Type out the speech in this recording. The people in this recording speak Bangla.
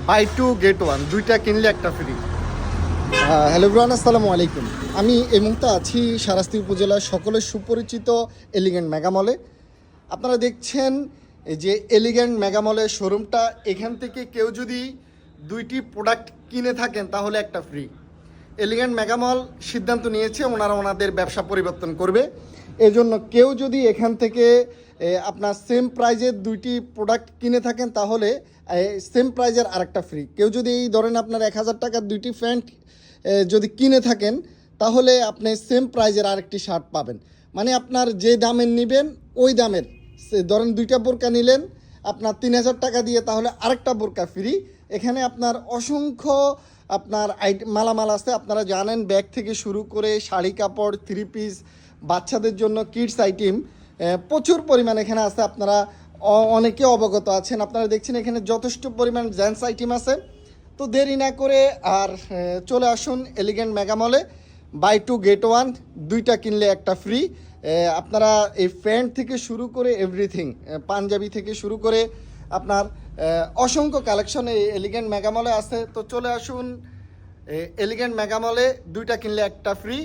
বাই টু গেট ওয়ান, দুইটা কিনলে একটা ফ্রি। হ্যালো ব্রান, আসসালামু আলাইকুম। আমি এই মুহূর্তে আছি শারাস্তি উপজেলার সকলের সুপরিচিত এলিগেন্ট মেগামলে। আপনারা দেখছেন এই যে এলিগেন্ট মেগামলের শোরুমটা, এখান থেকে কেউ যদি দুইটি প্রোডাক্ট কিনে থাকেন তাহলে একটা ফ্রি। এলিগেন্ট মেগামল সিদ্ধান্ত নিয়েছে ওনারা ওনাদের ব্যবসা পরিবর্তন করবে। এজন্য কেউ যদি এখান থেকে আপনার সেম প্রাইজের দুইটি প্রোডাক্ট কিনে থাকেন তাহলে সেম প্রাইজের আরেকটা ফ্রি। কেউ যদি এই ধরেন আপনার 1000 টাকার দুইটি প্যান্ট যদি কিনে থাকেন তাহলে আপনি সেম প্রাইজের আরেকটি শার্ট পাবেন। মানে আপনার যে দামের নেবেন ওই দামের, ধরেন দুইটা বোরকা নিলেন আপনার 3000 টাকা দিয়ে, তাহলে আরেকটা বোরকা ফ্রি। এখানে আপনার অসংখ্য আপনার মালামাল আছে। আপনারা জানেন ব্যাগ থেকে শুরু করে শাড়ি কাপড়, থ্রি পিস, বাচ্চাদের জন্য কিডস আইটেম প্রচুর পরিমাণ এখানে আছে। আপনারা অনেকে অবগত আছেন, আপনারা দেখছেন এখানে যথেষ্ট পরিমাণ জেন্টস আইটেম আছে। তো দেরি না করে আর চলে আসুন এলিগেন্ট মেগামলে। বাই টু গেট ওয়ান, দুইটা কিনলে একটা ফ্রি। আপনারা এই প্যান্ট থেকে শুরু করে এভরিথিং, পাঞ্জাবি থেকে শুরু করে আপনার অসংখ্য কালেকশন এই এলিগেন্ট মেগামলে আছে। তো চলে আসুন এলিগেন্ট মেগামলে, দুইটা কিনলে একটা ফ্রি।